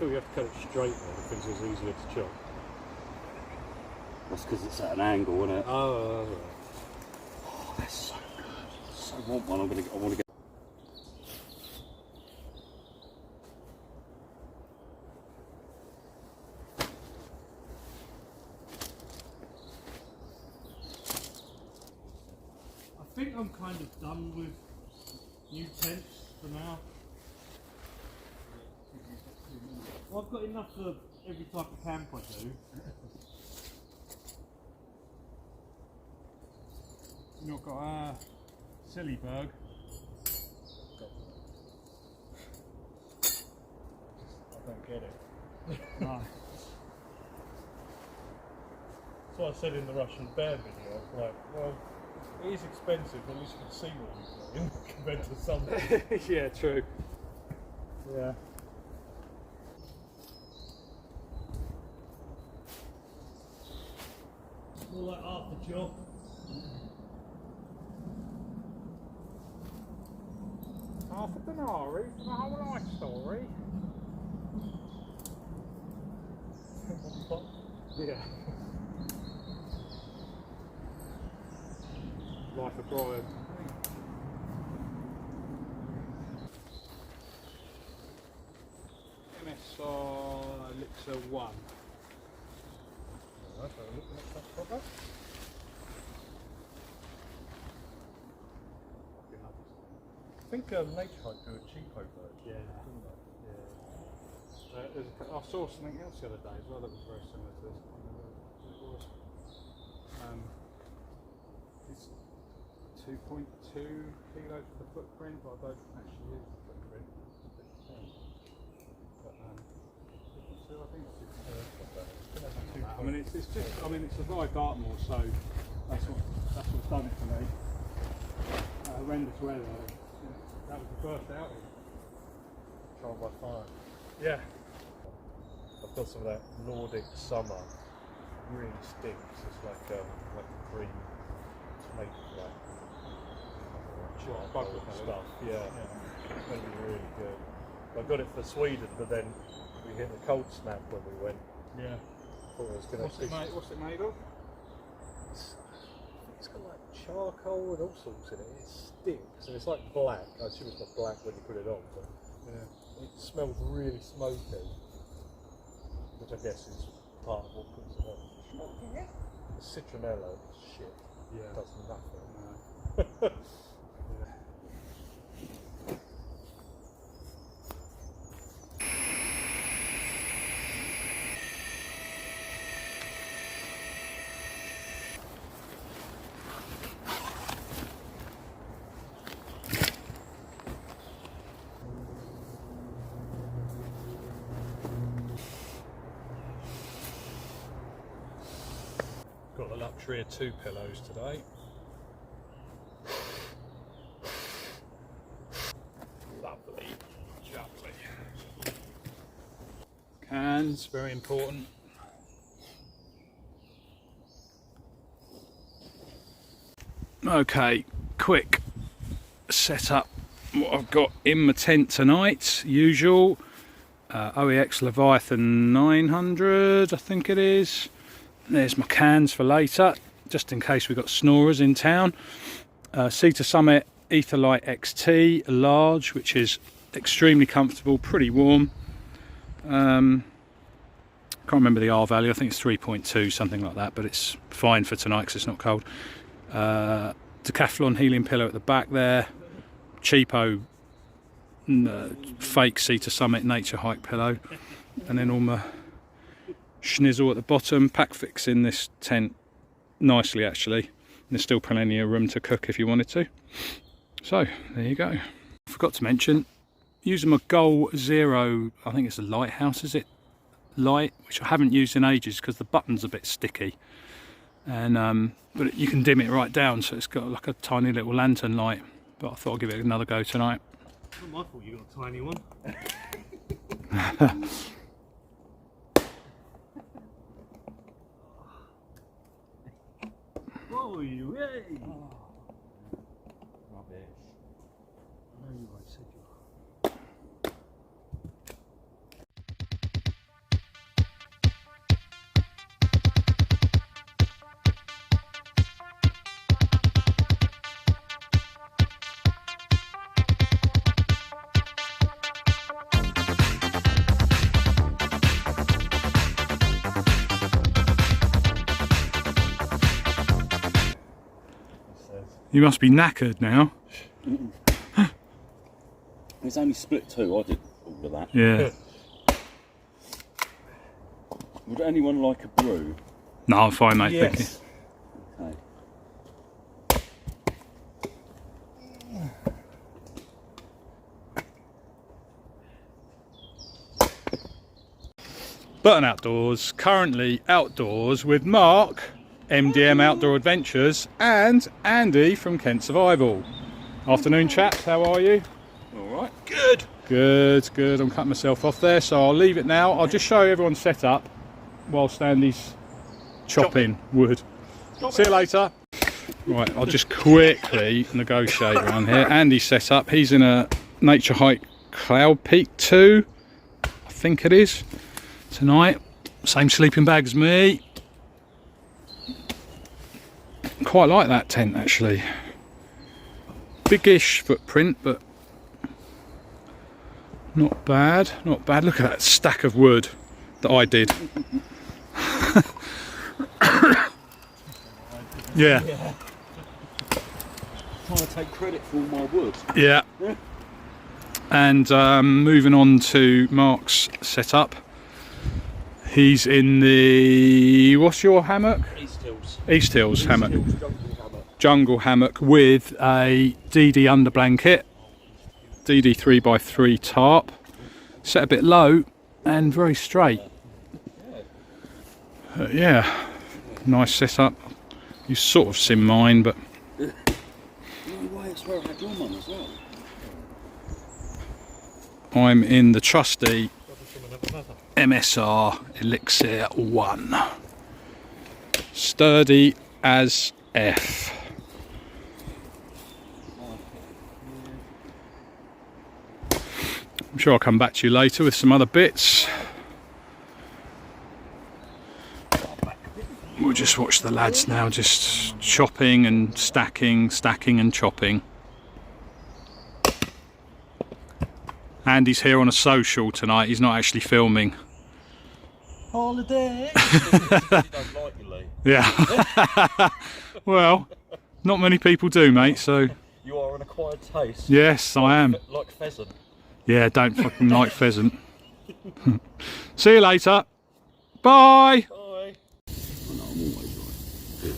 feel you have to cut it straight there because it's easier to chop. That's because it's at an angle, isn't it? Oh, right. Oh, that's so good. So I want one. I want to get. I think I'm kind of done with new tents for now. Well, I've got enough for every type of camp I do. You've not got a silly bug. I don't get it. No. That's what I said in the Russian bear video. I was like, well, it is expensive, but at least you can see what you're doing compared to some. Yeah, true. Yeah. More like half the job. Half a denari for the whole life story. Yeah. Life of Brian. MSR Elixir 1. Let's have a look at that product. I think Nature Hike do a cheapo version. Yeah. Didn't they? Yeah. I saw something else the other day as well that was very similar to this. I can't remember what it was. It's 2.2 kilos for the footprint, but I don't actually use the footprint. But I think it's I mean, it's just. I mean, it's a live Dartmoor, so that's what's done it for me. Horrendous weather. That was the first outing. Trial by fire. Yeah. I've got some of that Nordic summer. Really stinks. It's like cream tomato black. Charcoal stuff. Yeah. It's going to be really good. I got it for Sweden, but then we hit the cold snap when we went. Yeah. Thought it was going to. What's it made of? It's got like charcoal and all sorts in it. It stinks and it's like black. I assume it's not black when you put it on, but yeah. It smells really smoky, which I guess is part of what puts it on. Okay. The citronella is shit. Yeah. It does nothing. No. Yeah. Got the luxury of 2 pillows today. Lovely, lovely. Cans, very important. Okay, quick setup. What I've got in my tent tonight, usual. OEX Leviathan 900, I think it is. There's my cans for later, just in case we've got snorers in town. Cedar Summit Etherlight XT large, which is extremely comfortable, pretty warm. Can't remember the R value, I think it's 3.2, something like that, but it's fine for tonight because it's not cold. Decathlon healing pillow at the back there. Cheapo fake Cedar Summit Nature Hike pillow. And then all my schnizzle at the bottom. Pack fix in this tent nicely actually. And there's still plenty of room to cook if you wanted to. So there you go. Forgot to mention, using my Goal Zero, I think it's a lighthouse, is it? Light, which I haven't used in ages because the button's a bit sticky. And but you can dim it right down, so it's got like a tiny little lantern light. But I thought I'd give it another go tonight. It's not my fault you got a tiny one. Oh, you hey! Oh. Rubbish. I know you, I said you are. You must be knackered now. It's only split 2, I did all of that. Yeah. Would anyone like a brew? No, I'm fine, mate. Thank you. Okay. Burton Outdoors, currently outdoors with Marc, MDM Outdoor Adventures, and Andy from Kent Survival. Afternoon, chaps, how are you? Alright, good. Good, good. I'm cutting myself off there, so I'll leave it now. I'll just show everyone set up whilst Andy's chopping wood. See you later. Right, I'll just quickly negotiate around here. Andy's set up. He's in a Nature Hike Cloud Peak 2, I think it is, tonight. Same sleeping bag as me. Quite like that tent, actually. Biggish footprint, but not bad, not bad. Look at that stack of wood that I did. Yeah. Trying to take credit for all my wood. Yeah. And moving on to Marc's setup. He's in the, what's your hammock? East Hills. East Hills hammock. Hills jungle hammock. Jungle hammock with a DD under blanket. DD 3x3 tarp. Set a bit low and very straight. Yeah. Nice setup. You've sort of seen mine, but No way, it's where I had your mum as well. I'm in the trusty MSR Elixir 1. Sturdy as F. I'm sure I'll come back to you later with some other bits. We'll just watch the lads now, just chopping and stacking, stacking and chopping. Andy's here on a social tonight, he's not actually filming. Holiday! Don't like you, Lee. Yeah. Well, not many people do, mate, so... You are an acquired taste. Yes, I am. Like pheasant. Yeah, don't fucking like pheasant. See you later. Bye! Bye. I know, I'm always right.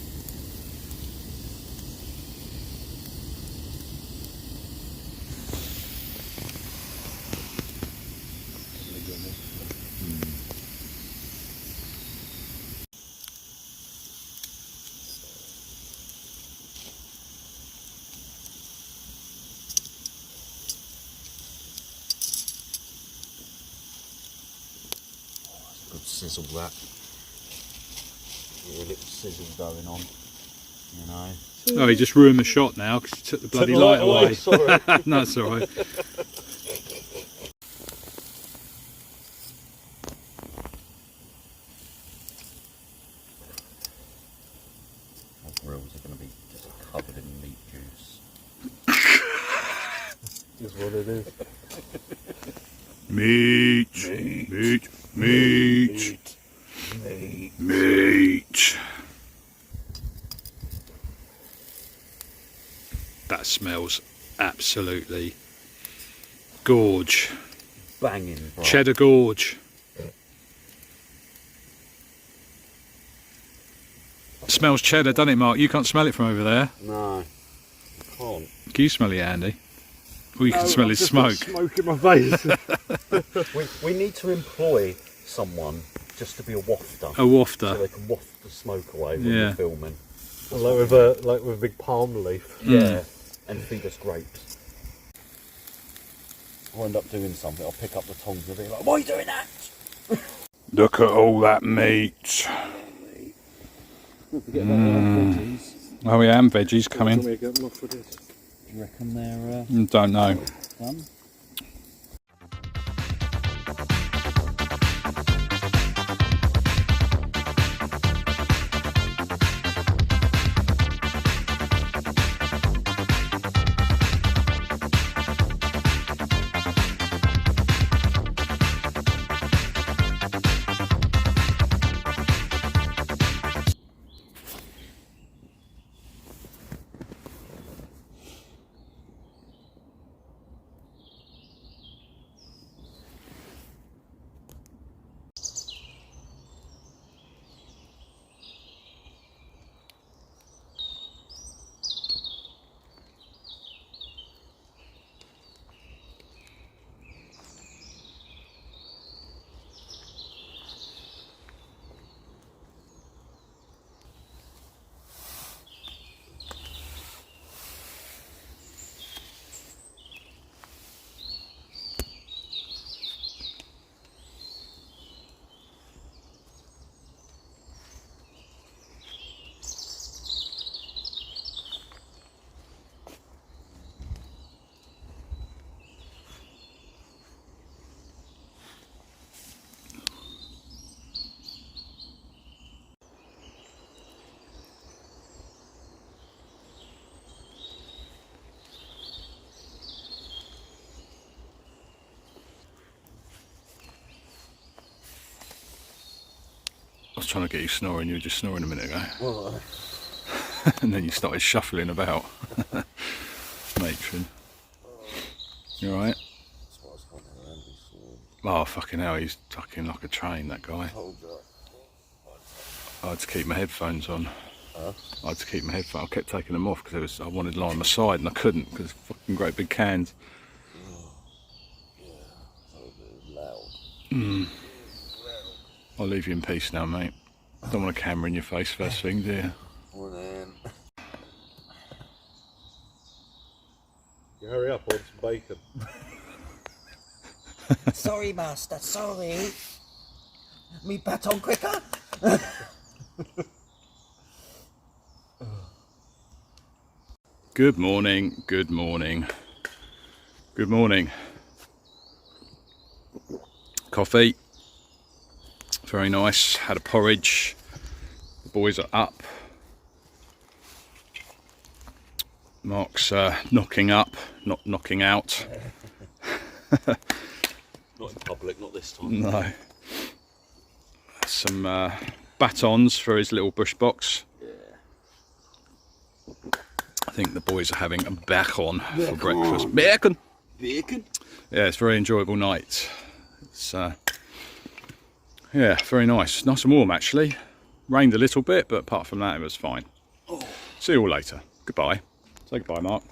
Good sizzle that. Yeah, a little sizzle going on, you know. Oh, he just ruined the shot now because he took the bloody light away. Sorry. No, it's alright. Our grills are going to be just covered in meat juice. Is what it is. Meat, meat, meat, meat, meat. That smells absolutely gorge. Banging, bro. Cheddar gorge. Smells cheddar, doesn't it, Marc? You can't smell it from over there. No, I can't. Can you smell it, Andy? Or you can smell his smoke. Smoke in my face. We need to employ someone just to be a wafter. A So wafter. they can waft the smoke away when Yeah. we're filming. like with a big palm leaf. Yeah, and feed us grapes. I'll end up doing something. I'll pick up the tongs and be like, "Why are you doing that?" Look at all that meat. Don't forget about the veggies. Oh yeah, and veggies Do coming. you get them off for this? Do you reckon they're Don't know. done? was trying to get you snoring, you were just snoring a minute ago. Well, And then you started shuffling about. Matron. You alright? Oh, fucking hell, he's fucking like a train, that guy. I had to keep my headphones on. I had to keep my headphones. I kept taking them off because I wanted to lie on my side and I couldn't because fucking great big cans. I'll leave you in peace now, mate. I don't want a camera in your face first thing, do you? You hurry up, I want some bacon. sorry, master, sorry. Me baton quicker. Good morning, good morning, good morning. Coffee, very nice. Had a porridge. The boys are up. Marc's knocking up, not knocking out. Not in public, not this time. No. Some batons for his little bush box. Yeah. I think the boys are having a bacon for breakfast. Bacon! Bacon? Yeah, it's a very enjoyable night. It's yeah, very nice. Nice and warm actually. Rained a little bit, but apart from that it was fine. See you all later. Goodbye. Say goodbye, Marc.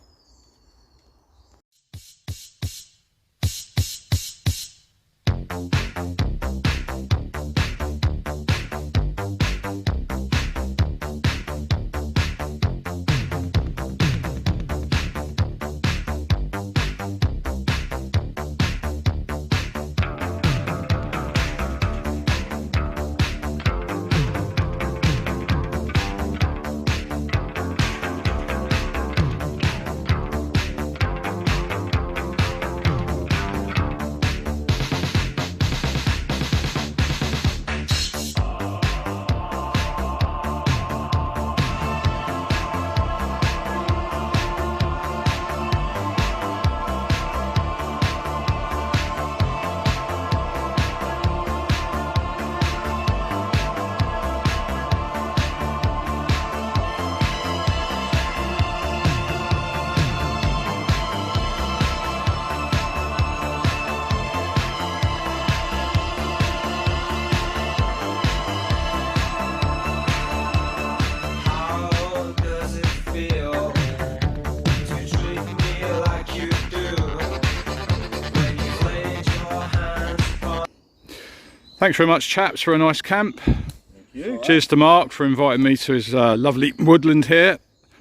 Thanks very much, chaps, for a nice camp. Thank you. Cheers to Marc for inviting me to his lovely woodland here.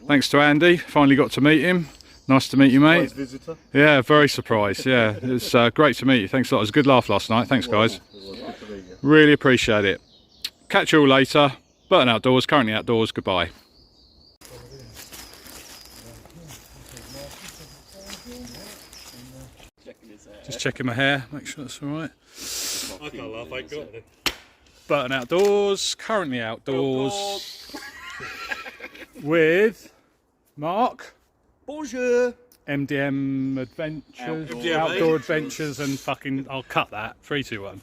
Thanks to Andy, finally got to meet him. Nice to meet you, mate. Nice visitor. Yeah, very surprised. Yeah, it's great to meet you. Thanks a lot. It was a good laugh last night. Thanks, guys. Really appreciate it. Catch you all later. Burton Outdoors, currently outdoors. Goodbye. Just checking my hair, make sure that's all right. I can't laugh, I ain't got it. Burton Outdoors, currently outdoors. With Marc. Bonjour. MDM Adventures, MDM Outdoor Adventures, and fucking, I'll cut that. 3, 2, 1.